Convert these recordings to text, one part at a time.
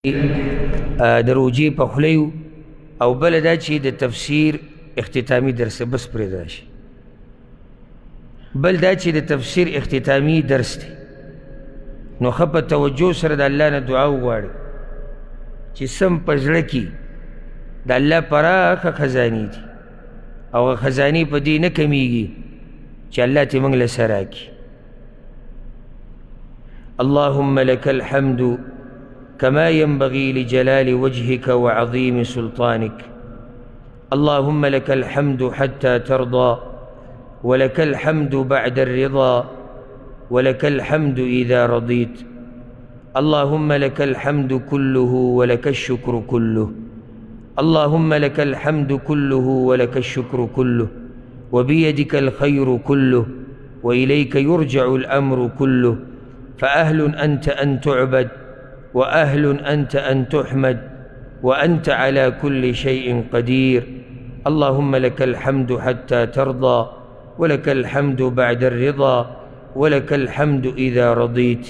د روجې په خوله یو او بله دا چې د تفسیر اختتامي درس بس پرېږده شي. بل دا چې د تفسیر اختتامي درس دی نو ښه په توجه سره د الله نه دعا وغواړي چې سم په زړه کې د الله پراخه خزانې دي او خزانې په دې نه کمیږي چې الله ترې موږ له سره راکړي. اللهم لك الحمد كما ينبغي لجلال وجهك وعظيم سلطانك. اللهم لك الحمد حتى ترضى ولك الحمد بعد الرضا ولك الحمد إذا رضيت. اللهم لك الحمد كله ولك الشكر كله. اللهم لك الحمد كله ولك الشكر كله وبيدك الخير كله وإليك يرجع الأمر كله. فأهل أنت أن تعبد وأهل أنت أن تحمد وأنت على كل شيء قدير. اللهم لك الحمد حتى ترضى ولك الحمد بعد الرضا ولك الحمد إذا رضيت.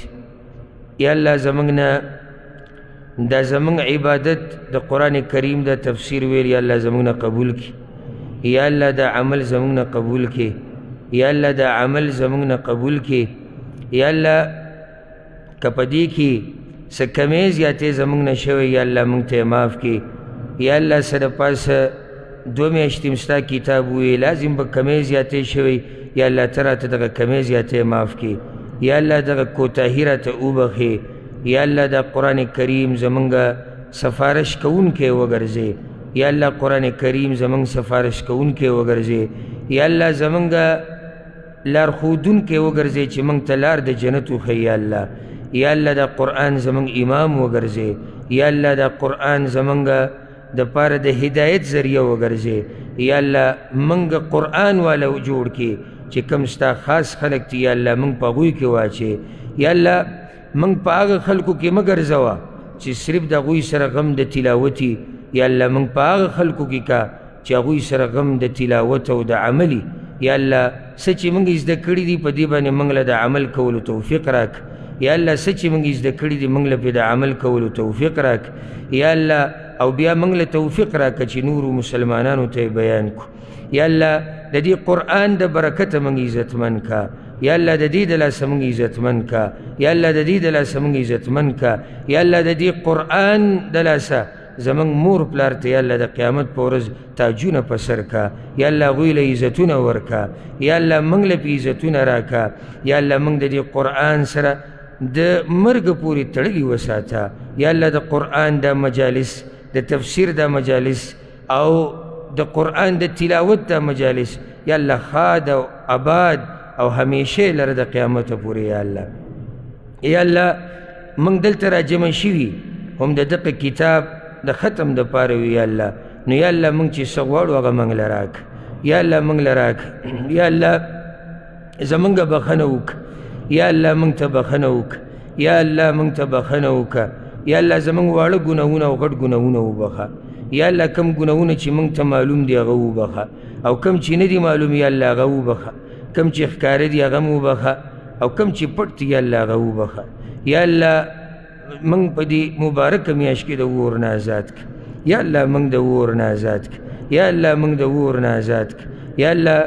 يا الله زماننا دا زمان عبادت دا قرآن کریم دا تفسیر ویل یا الله زماننا قبول کی. یا الله دا عمل زماننا قبول کی. یا الله دا عمل زماننا قبول کی. یا الله کپدی کی سکمی زیاتی زماننا شوی یا الله منگتے معاف کی. یا اللہ سر پاس دو میاشتیم ستا کتاب ہوئی لازم با کمی زیاتی شوی یا اللہ ترا تا دغا کمی زیاتی معاف کی. یا اللہ دغا کوتاہی را تا اوبخی. یا اللہ دا قرآن کریم زمانگا سفارش کون کے وگرزے. یا اللہ قرآن کریم زمان سفارش کون کے وگرزے. یا اللہ زمانگا لار خودون کے وگرزے چی منگ تلار دا جنتو خی. یا اللہ یا اللہ دا قرآن زمان امام وگرزے. یا اللہ دا قرآن زمانگا دا پار دا ہدایت ذریعہ وگرزے. یا اللہ منگ قرآن والا جوڑ کے چی کم ستا خاص خلق تی. یا اللہ منگ پا غوی کے واچے. یا اللہ منگ پا آغا خلقو کی مگر زوا چی صرف دا غوی سر غم دا تلاوتی. یا اللہ منگ پا آغا خلقو کی کا چی غوی سر غم دا تلاوت و دا عملی. یا اللہ سچی منگ ازدہ کری دی پا دیبانی منگ دا عمل کولو توفیق راک. یا اللہ سچی منگ ازدہ کری دی منگ پا دا عمل کولو توفیق راک. یا اللہ او بیا منگ توفیق راک چی نور مسلمانانو تے بیان کو. یا اللہ دا دی قرآن دا برکت منگ عزت من کا. یا اللہ دا دی دلاس منگ عزت من کا. یا اللہ دا دی دلاس منگ عزت من کا. یا اللہ دا دی قرآن دلاسا زمان مور پلارتا. یا اللہ دا قیامت پورز تاجون پسر کا. یا اللہ غویل عزتون ورکا. یا اللہ منگ لپی عزتون راکا. یا اللہ منگ دا دی قرآن سر دا مرگ پوری تڑلی وساتا. یا اللہ دا قرآن دا مجالس دا تفسیر دا مجالس او دا قرآن دا تلاوت دا مجالس یا اللہ خاد و عباد او ہمیشہ لر دا قیامت پوری. یا اللہ یا اللہ منگ دل ترا جمع شوی ہم دا دق کتاب دا ختم دا پاروی. یا اللہ نو یا اللہ منگ چی سغوار وغا منگ لراک. یا اللہ منگ لراک. یا اللہ زمنگ بخنوک. یا اللہ منگ تا بخنوک. یا اللہ منگ تا بخنوک. یا اللہ زمان وارد گناہونا و غد گناہونا و بخا. یا اللہ کم گناہونا چی منگ تا معلوم دی اغاو بخا او کم چی ندی معلوم یا اللہ اغاو بخا. کم چی اخکار دی اغامو بخا او کم چی پڑتی یا اللہ اغاو بخا. یا اللہ منگ پا دی مبارک میاشکی دا وورنا آزاد کا. یا اللہ منگ دا وورنا آزاد کا. یا اللہ منگ دا وورنا آزاد کا. یا اللہ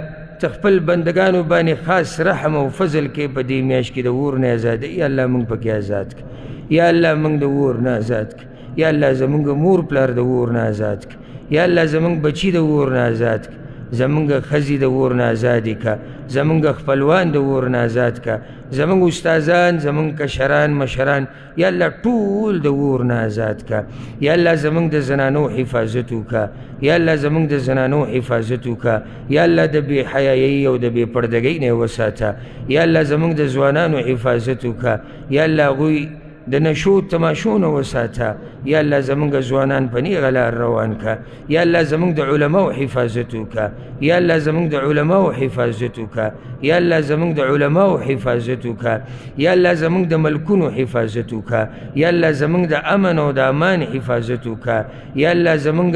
تخپل بندگانو بانی خاص رحم و فضل کے پا دی میاشکی دا وورنا آزاد. یا اللہ منگ پا کی آزاد کا. یا اللہ منگ دا وورنا آزاد کا. یا اللہ زمانگ مور پلار دا وورنا آزاد کا. یا اللہ زمانگ بچی دا وورنا آزاد کا. زمانگ خزی دا وورنا آزادی کا. زمانگ خپلوان دا وورنا آزاد کا. زمانگ استازان زمانگ کشران مشران یا اللہ طول دا وورنا آزاد کا. یا اللہ زمانگ دا زنانو حفاظتو کا. یا اللہ زمانگ دا زنانو حفاظتو کا. یا اللہ دا بے حیائی و دا بے پردگئی نے وساتا. یا اللہ زمانگ دا زوانانو حفاظتو کا. یا اللہ غوی دا نشو تماشون وساتا. یا اللہ زمانگ زوانان پنی غلار روان کا. یا اللہ زمانگ دا علماء حفاظتو کا. یا اللہ زمانگ دا علماء حفاظتو کا. یا اللہ زمانگ دا علماء حفاظتو کا. یا اللہ زمانگ دا ملکون حفاظتو کا. یا اللہ زمانگ دا امن و دا امان حفاظتو کا. یا اللہ زمانگ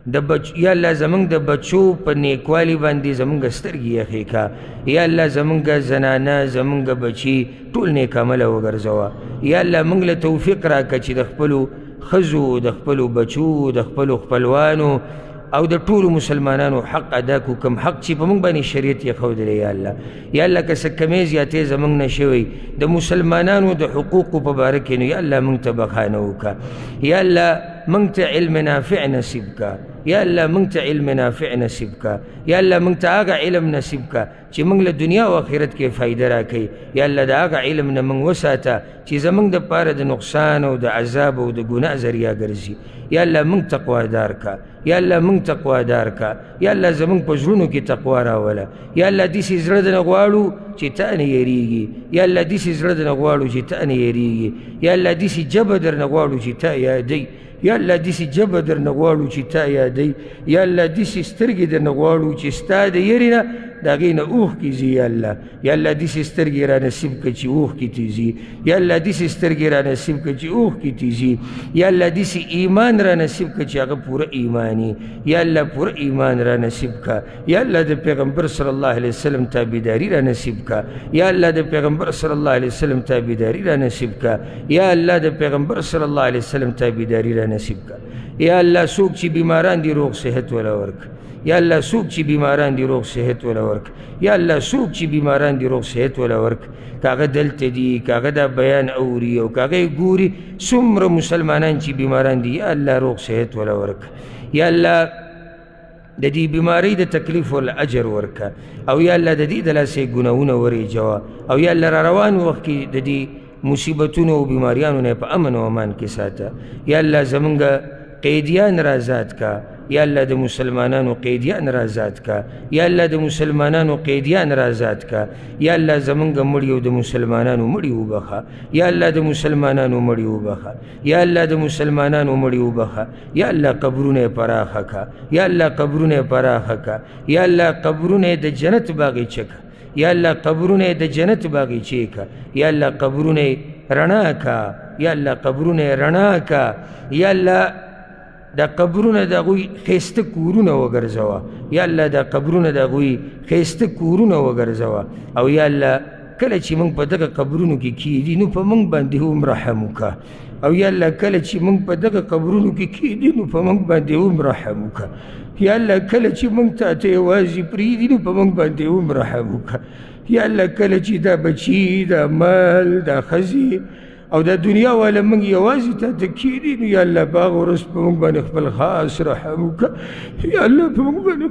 یا الله زمونږ د بچو په نیکوالي باندې زمونږ سترګې یخې کا یا الله زمونږ زنانه زمونږ بچي ټول نیک عمله وګرځوه یا الله موږ له توفیق راکړه چې د خپلو ښځو د خپلو بچو د خپلو خپلوانو او د ټولو مسلمانانو حق ادا کو کوم حق چې په موږ باندې شریعت یې ښودلی یا الله یا الله که څه کمې زیاتې زموږ نه شوی د مسلمانانو د حقوقو په باره کې نو یا الله موږ ته بخانه وکړه یا الله موږ ته علم نافع نصیب کا یا الله موږ ته علم نافع نصیب کا یا الله موږ ته هغه علم نصیب کا چې موږ له دنیا او آخرت کې فایده راکوي یا الله د هغه علم نه موږ وساته چې زموږ دپاره د نقصان او د عذاب او د ګناه ذریعه ګرځي یا الله موږ تقوادار کا یا الله موږ تقوادار کا یا الله زموږ په زړونو کې تقوا راوله یا الله داسې زړه درنه غواړو چې تا نه یېرېږي یا الله داسې زړه درنه غواړو چې تا نه یېرېږي یا الله داسې ژبه درنه غواړو چې تا یادوي یا الله داسې ژبه درنه غواړو چې تا یادوي یا الله داسې سترګې درنه غواړو چې ستا د یېرې نه د هغې نه اوښکې ځي یا الله یا الله داسې سترګې را نصیب کړه چې اوښکې تې ځي یا الله داسې سترګې را نصیب کړه چې اوښکې تې ځي یا الله داسې ایمان را نصیب کړه چې هغه پوره ایماني یا الله پوره ایمان را نصیب کړه یا الله د پیغمبر صلی الله علیه وسلم تابعداري را نصیب کړه یا الله د پیغمبر صلی الله علیه وسلم تابعداري را نصیب کړه یا الله د پیغمبر صلی الله علیه وسلم تابعداري را نصیب کړه یا الله څوک چې بیماران دي روغ صحت ولا ورکړه یا الله څوک چې بیماران دي روغ صحت ولا ورکړه یا الله څوک چې بیماران دي روغ صحت ولا ورکړه که هغه دلته دي که هغه دا بیان اوري او که هغه ګوري څومره مسلمانان چې بیماران دي یا الله روغ صحت ولا ورکړه یا الله د دې بیمارۍ د تکلیف ول اجر ورکړه او یا الله د دې د لاسې ګناهونه ورېجوه او یا الله را روان وخت کې د دې مصیبتونو او بیماریانو نه په امن او امان کې ساته یا الله زمونږ قیدیان را آزاد کا یا الله د مسلمانانو قیدیان را آزاد کا یا الله د مسلمانانو قیدیان را آزاد کا یا الله زمونږ مړي او د مسلمانانو مړي وبخه یا الله د مسلمانانو مړي وبخه یا الله د مسلمانانو مړي وبخه یا الله قبرونه پراخه کا یا الله قبرونه پراخه کا یا الله قبرونه د جنت باغچه کا یا الله قبرونه د جنت باغچه کا یا الله قبرونه رڼا کا یا الله قبرونه رڼا کا یا الله دا قبرونه د هغوی ښایسته کورونه وګرځوه یا الله دا قبرونه د هغوی ښایسته کورونه وګرځوه او یا الله کله چې موږ په دغه قبرونو کې کښېږدي نو په موږ باندې هم رحم وکړه او یا الله کله چې موږ په دغه قبرونو کې کښېږدي نو په موږ باندې هم رحم وکړه یا الله کله چې موږ تا ته یوازې پرېږدي نو په موږ باندې هم رحم وکړه یا الله کله چې دا بچي دا مال دا ښځې او دا دنیا والا موږ یوازې تا ته کښېږدي نو یا الله په هغه ورځ په موږ باندې خپل خاص رحم وکړه یا الله په موږ باندې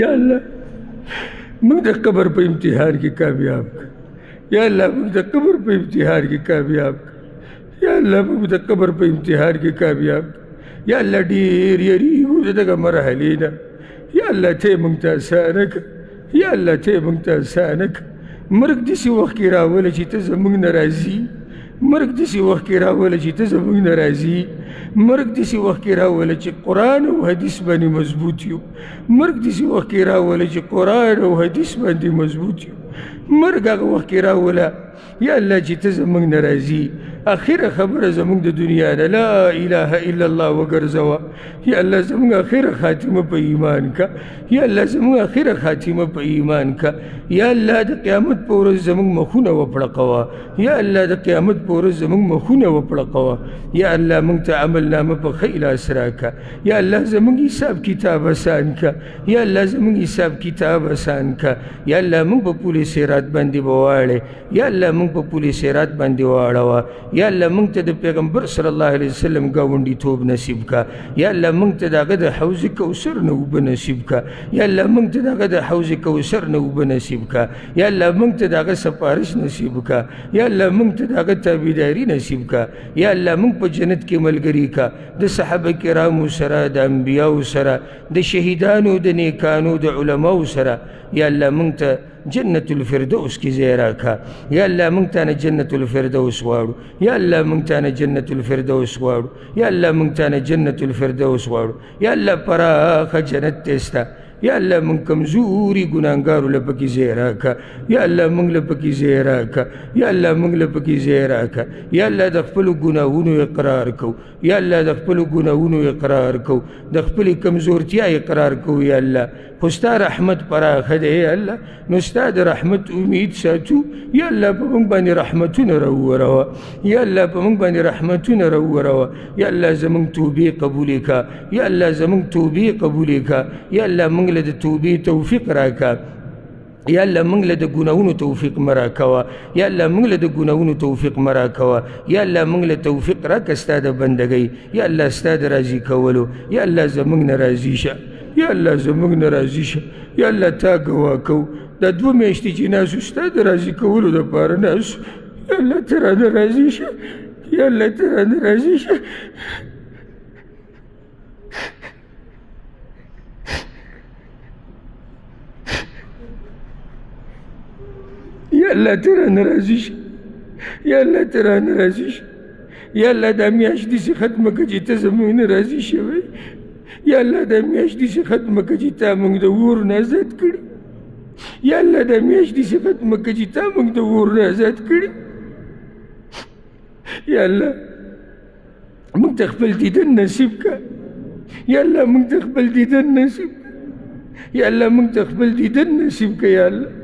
یا الله موږ د قبر په امتحان کې کامیاب کړه یا الله موږ د قبر په امتحان کې کامیاب کړه یا الله موږ د قبر په امتحان کې کامیاب کړه یا الله ډېر یېرېږو د دغه مرحلې نه یا الله ته یې موږ ته اسانه کړه یا الله ته یې موږ ته اسانه کړه مرګ داسې وخت کې راوله چې ته زموږ نه راځي مرګ داسې وخت کې راوله چې ته زموږ نه راځي مرګ داسې وخت کې راوله چې قرآن او حدیث باندې مضبوط یو مرګ داسې وخت کې راوله چې قرآن او حدیث باندې مضبوط یو مرګ هغه وخت کې راوله یا الله چې ته زموږ نه راځي آخره خبره زموږ د دنیا نه لا اله الا الله وګرځوه یا الله زموږ آخره خاتمه په ایمان کا یا الله زموږ آخره خاتمه په ایمان کا یا الله د قیامت په ورځ زموږ مخونه وپړقوه یا الله د قیامت په ورځ زموږ مخونه وپړقوه یا الله موږ ته عملنامه په ښه لاس راکړه یا الله زموږ حساب کتاب اسان کا یا الله زموږ حساب کتاب اسان کا یا الله موږ په پول صراط باندې وواړې یا الله موږ په پول صراط باندې واړوه یا الله موږ ته د پیغمبر صلی الله علیه وسلم ګاونډیتوب نصیب کا یا الله موږ ته د هغه د حوض کوثر نه اوبه نصیب کا یا الله موږ ته د هغه د حوض کوثر نه اوبه نصیب کا یا الله موږ ته د هغه سفارش نصیب کا یا الله موږ ته د هغه تابعداري نصیب کا یا الله موږ په جنت کې ملګري کا د صحابه کرامو سره د انبیاو سره د شهیدانو د نیکانو د علماو سره یا الله موږ ته جنة الفردوس کی زیراکا یا اللہ منگتانا جنة الفردوس وارو یا اللہ منگتانا جنة الفردوس وارو یا اللہ منگتانا جنة الفردوس وارو یا اللہ پراخ جنت تیستا یا اللہ من کمزوری گناہگارو لپکی زیراکا یا اللہ منگ لپکی زیراکا یا اللہ منگ لپکی زیراکا یا اللہ دخپلو گناہونو اقرار کو یا اللہ دخپلو گناہونو اقرار کو دخپلی کمزورتیا اقرار کو یا اللہ خستا رحمت پراخ دے یا اللہ نستا دا رحمت امید ساتو یا اللہ پا منگ بانی رحمتون رو روا یا اللہ پا منگ بانی رحمتون رو روا یا اللہ زمانگ توبی قبولی کا یا اللہ زمانگ توبی قبولی کا یا اللہ منگ لد توبی توفیق راکا یا اللہ منگ لد گناہونو توفیق مراکوا یا اللہ منگ لد گناہونو توفیق مراکوا یا اللہ منگ لد توفیق راک استاد بندگئی یا اللہ استاد رازی کولو یا اللہ زمانگ نرازی شا یا اللہ زمانگ نرازی شا یا اللہ تا گواکو دا دو میشتی چی ناسو استاد رازی کولو دا پارا ناسو یا اللہ ترا نرازی شا یا اللہ ترا نرازی شا یا اللہ ترا نرازی شا یا اللہ ترا نرازی شا یا اللہ دا میاشتی سے ختم کجی تا زمانگ نرازی شا یا اللہ دا میاشتی سے ختم کجی تا منگ دا وور نازد کری یا اللہ دا میاشتی سے ختم کجی تا منگ دا وور نازد کری یا اللہ منگ تخبل دیدن نصیب کا یا اللہ منگ تخبل دیدن نصیب کا یا اللہ منگ تخبل دیدن نصیب کا یا اللہ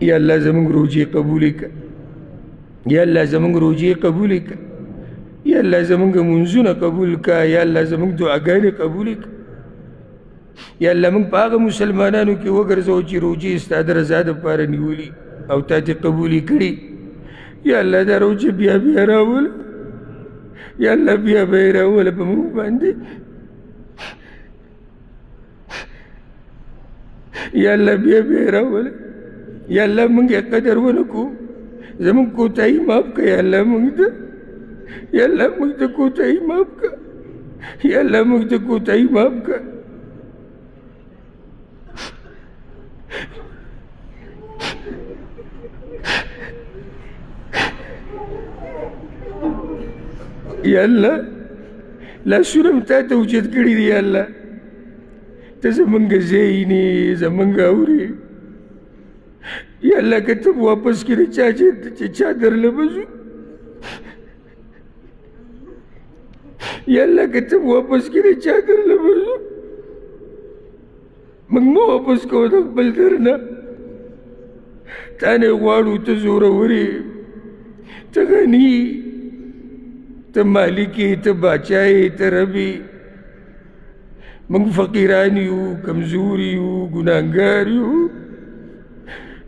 یا اللہ زمانگ روجی قبولی کا یا اللہ زمانگ روجی قبولی کا یا اللہ زمانگ منزون قبول کا یا اللہ زمانگ دعاگان قبولی کا یا اللہ منگ پاغ مسلمانانو کی وگر زوجی روجی استاد رزاد پارا نیولی او تاتی قبولی کری یا اللہ دا روجی بیا بیا راولا یا اللہ بیا بیا راولا پا منگ باندے یا اللہ بیا بیا راولا یا اللہ منگ قدر ونکو زمان کوتاہی ماف کا یا اللہ منگ دا یا اللہ منگ دا کوتاہی ماف کا یا اللہ منگ دا کوتاہی ماف کا یا اللہ لا سورم تا توجد کری دی یا اللہ تا زمانگا زینی زمانگا اوری یا اللہ کتب واپس کرے چادر لبزو یا اللہ کتب واپس کرے چادر لبزو منگ ما واپس کو دقبل درنا تانے غوارو تا زوروری تا غنی تا مالکی تا باچائی تا ربی منگ فقیرانیو کمزوریو گناہگاریو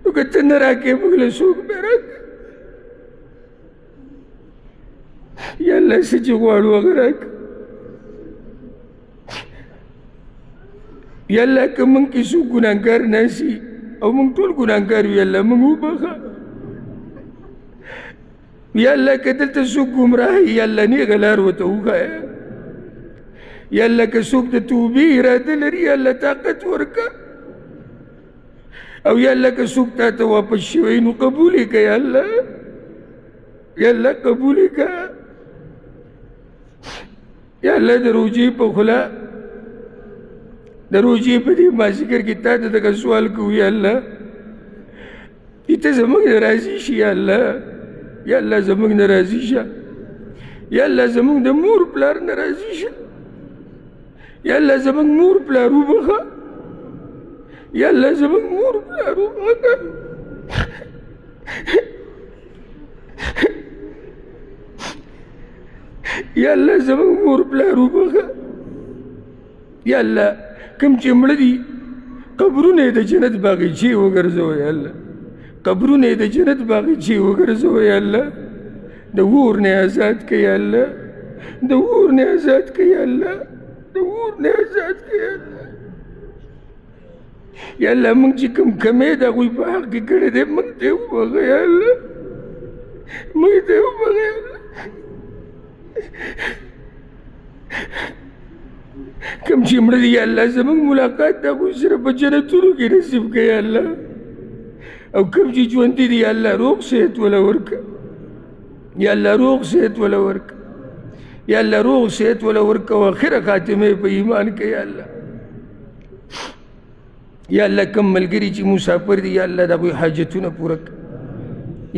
تو کتا نراکے مغل سوک بیرک یا اللہ سے جغوارو اگراک یا اللہ کہ منگ کسو گناہگار ناسی او منگ طول گناہگاریو یا اللہ منگو بخا یا اللہ کہ دلتا سوک گمراہی یا اللہ نی غلار و توقایا یا اللہ کہ سوک دا توبی ارادہ لری یا اللہ طاقت ورکا او یا اللہ کا سوکتا تا واپس شوئینو قبولی کا یا اللہ قبولی کا یا اللہ در روجی پا خلا در روجی پا دی ماسکر کی تا تا کا سوال کو یا اللہ ایتا زمانگ نرازی شی یا اللہ زمانگ نرازی شا یا اللہ زمانگ دا مور پلار نرازی شا یا اللہ زمانگ مور پلارو بخا یا اللہ زمان مور پلارو بخا یا اللہ زمان مور پلارو بخا یا اللہ کم چمڑ دی قبرون دا جنت باقی چی وگرزو یا اللہ قبرون دا جنت باقی چی وگرزو یا اللہ دا وور نے آزاد کیا اللہ دا وور نے آزاد کیا اللہ دا وور نے آزاد کیا اللہ یا اللہ منگ چی کم کمی دا کوئی پا حق کی کڑے دے منگ دیو بغا یا اللہ منگ دیو بغا یا اللہ کم چې مړه دي یا الله زموږ ملاقات د هغوی سره په جنتونو کې نصیب کړه یا الله، او کم چې ژوندي دي یا الله روغ صحت وله ورکړه یا الله، روغ صحت وله ورکړه یا الله، روغ صحت وله ورکړه او آخره خاتمه یې په ایمان کې یا الله. یا الله کم ملګري چې مسافر دي یا الله د هغوی حاجتونه پوره کړه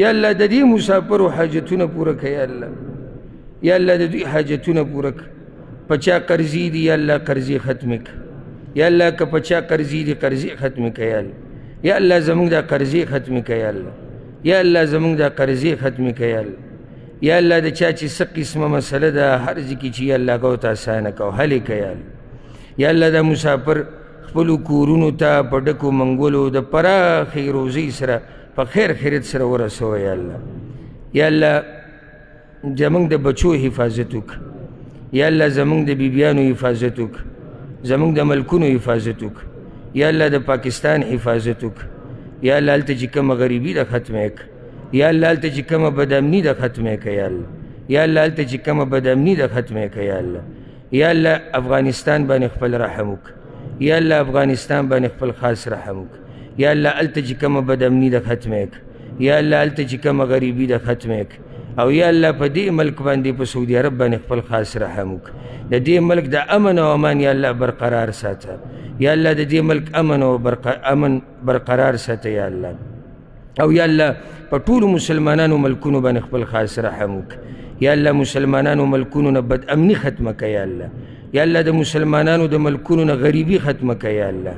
یا الله، د دې مسافرو حاجتونه پوره کړه یا الله، یا الله د دوی حاجتونه پوره کړه. په چا قرضې دي یا الله قرضې ختمې کړه یا الله، که په چا قرضې دي قرضې ختمې کړه یا الله، یا الله زموږ دا قرضې ختمې کړه یا الله، یا الله زموږ دا قرضې ختمې کړه یا الله، یا الله د چا چې څه قسمه مسله ده هر ځای کې چې یا الله هغه ورته اسانه کړه او حل یې کړه یا الله. یا الله دا مسافر خپلو کورونو ته په ډکو منګولو د پراخې روزۍ سره په خیر خیریت سره ورسوه یا الله. یا الله زموږ د بچو حفاظت وکړه یا الله، زموږ د بیبیانو حفاظت وکړه، زموږ د ملکونو حفاظت وکړه یا الله، د پاکستان حفاظت وکړه یا الله، هلته چې کومه غریبي ده ختمه یې کړه یا الله، هلته چې کومه بدامني ده ختمه یې کړه یا الله، یا الله هلته چې کومه بدامني ده ختمه یې کړه یا الله. یا الله افغانستان باندې خپل رحم وکړه یا الله، افغانستان باندې خپل خاص رحم وکړه یا الله، هلته چې کومه بدامني ده ختمه یې کړه یا الله، هلته چې کومه غریبي ده ختمه یې کړه. او یا الله په دې ملک باندې په سعودي عرب باندې خپل خاص رحم وکړه، د دې ملک د امن او امان یا الله برقرار ساته یا الله، د دې ملک امن او امن برقرار ساته یا الله. او یا الله په ټولو مسلمانانو ملکونو باندې خپل خاص رحم وکړه یا الله، مسلمانانو ملکونو نه بد امني ختمه کړه یا الله، یا الله د مسلمانانو د ملکونو نه غریبي ختمه کړه یا الله،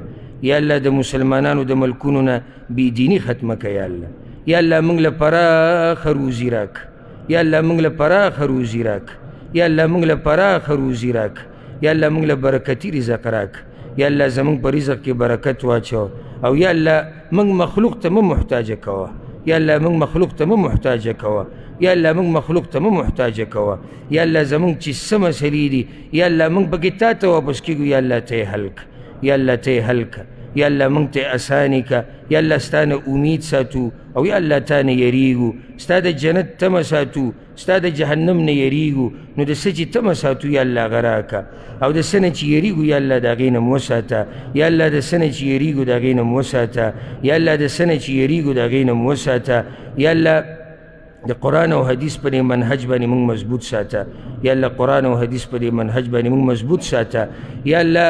یا الله د مسلمانانو د ملکونو نه بېدیني ختمه کړه یا الله. یا الله موږ له پراخه روزي راکړه یا الله، موږ له پراخه روزي راکړه یا الله، موږ له پراخه روزي راکړه یا الله، موږ له برکتي رزق راکړه یا الله، زموږ په رزق کې برکت واچوه. او یا الله موږ مخلوق ته مه محتاجه کوه یا الله، موږ مخلوق ته مه محتاجه کوه یا الله، موږ مخلوق ته مه محتاجه کوه یا الله، زموږ چې څه مسلې دي یا الله موږ پکې تا ته واپس کېږو یا الله ته یې حل کړه یا الله ته یې حل کړه یا الله موږ ته اساني کړه یا الله، ستا نه امید ساتو او یا الله تا نه یریږو، ستا د جنت تمه ساتو، ستا د جهنم نه یریږو، نو د څه چې تمه ساتو یا الله هغه راکړه، او د څه نه چې یریږو یا الله د هغې نه م وساته یا الله، د څه نه چې یریږو د هغې نه م وساته یا الله، د څه نه چې یریږو د هغې نه م وساته یا الله. د قرآن او حدیث په دې منهج باندې موږ مضبوط ساته یا الله، قرآن او حدیث په دې منهج باندې موږ مضبوط ساته یا الله.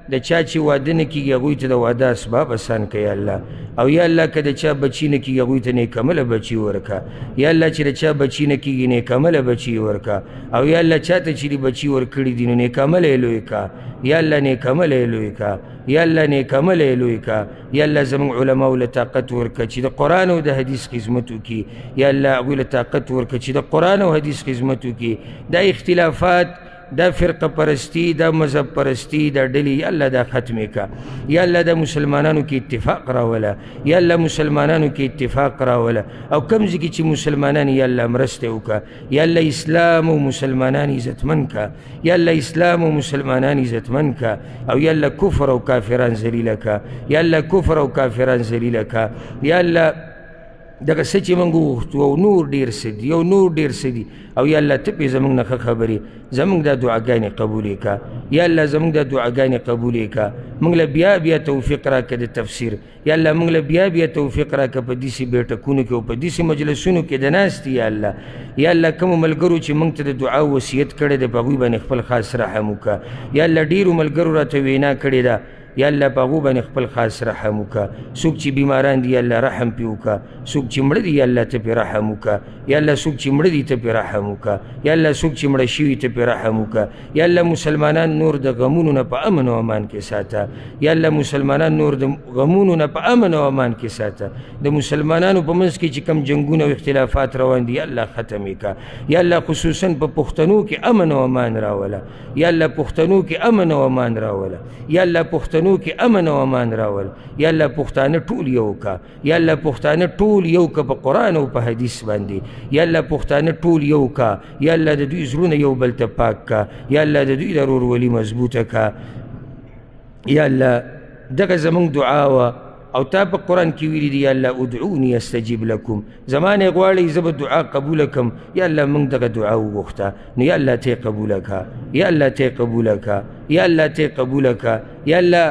د چا چې واده نه کېږي هغوی ته د واده اسباب اسان کړه یا الله، او یا الله که د چا بچي نه کېږي هغوی ته نیکعمله بچي ورکړه یا الله، چې د چا بچي نه کېږي نیکعمله بچي ورکړه، او یا الله چا ته چې دې بچي ورکړي دي نو نیکعمله یې لوی کړه یا الله، نیکعمله یې لوی کړه یا الله، نیکعمله یې لوی کړه یا الله. زموږ علماو له طاقت ورکړه چې د قرآن او د حدیث خدمت وکړي یا الله، هغوی له طاقت ورکړه چې د قرآن او حدیث خدمت وکړي. دا اختلافات، دا فرقه پرستی، دا مذهب پرستی، دا ډلې یا الله دا ختمې کړه یا الله، د مسلمانانو کې اتفاق راوله یا الله، مسلمانانو کې اتفاق راوله، او کوم ځای کې چې مسلمانان یا الله مرسته وکړه یا الله، اسلام او مسلمانان عزتمن کړه یا الله، اسلام او مسلمانان عزتمن کړه، او یا الله کفر او کافران ذلیله کړه یا الله، کفر او کافران ذلیله کړه یا الله. دغه څه چې موږ وغوښتو او نور ډېر څه دي او نور ډېر څه دي، او یا الله ته پې زموږ نه ښه خبرې، زموږ دا دعاګانې قبولې کړه یا الله، زموږ دا دعاګانې قبولې کړه. موږ له بیا بیا توفیق راکړه د تفسیر یا الله، موږ له بیا بیا توفیق راکړه په داسې بیټکونو کې او په داسې مجلسونو کې د ناستې یا الله. یا الله کومو ملګرو چې موږ ته د دعا وصیت کړی دی په هغوی باندې خپل خاص رحم وکړه یا الله. ډېرو ملګرو راته وینا کړې ده یا الله، په هغو باندې خپل خاص رحم وکړه. څوک چې بیماران دي یا الله رحم پې وکړه، څوک چې مړه دي یا الله ته پې رحم وکړه یا الله، څوک چې مړه دي ته پې رحم وکړه یا الله، څوک چې مړه شوي ته پې رحم وکړه یا الله. مسلمانان نور د غمونو نه په امن او امان کې ساته یا الله، مسلمانان نور د غمونو نه په امن او امان کې ساته. د مسلمانانو په منځ کې چې کوم جنګونه او اختلافات روان دي یا الله ختم یې کړه یا الله، خصوصا په پښتنو کې امن او امان راوله یا الله، پښتنو کې امن او امان راوله یا الله، پښتنو کې امن او امان راول یا الله. پښتانه ټول یو کا یا الله، پښتانه ټول یو کا په قرآن او په حدیث باندې یا الله، پښتانه ټول یو کا یا الله، د دوی زړونه یو بل ته پاک کا یا الله، د دوی د ورورولي مضبوطه کا یا الله. دغه زموږ دعا وه او تا په قرآن کې ویلي دي یا الله ادعوني استجب لكم زمانه غواړئ زه به دعا قبوله کړم یا الله موږ دغه دعا وغوښته نو یا الله ته یې قبوله کړه یا الله ته یې قبوله کړه یا الله ته یې قبوله کړه یا الله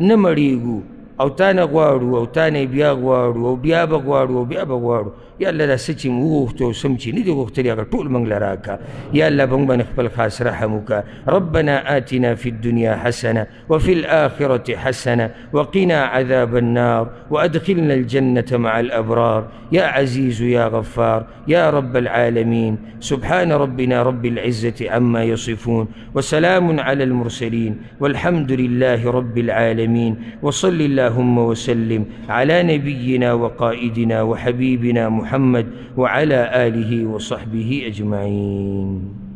نه مړېږو او تا نه غواړو او تا نه بیا غواړو او بیا به غواړو او بیا به غواړو یا الله دا څه چې موږ وغوښتو او څه چې نه دي غوښتلي هغه ټول موږ له راکړه یا الله به موږ باندې خپل خاص رحم وکړه ربنا آتنا في الدنيا حسنة وفي الآخرة حسنة وقنا عذاب النار وأدخلنا الجنة مع الأبرار يا عزيز يا غفار يا رب العالمين سبحان ربنا رب العزة عما يصفون وسلام على المرسلين والحمد لله رب العالمين وصل اللهم وسلم على نبينا وقائدنا وحبيبنا محمد وعلى آله وصحبه أجمعين.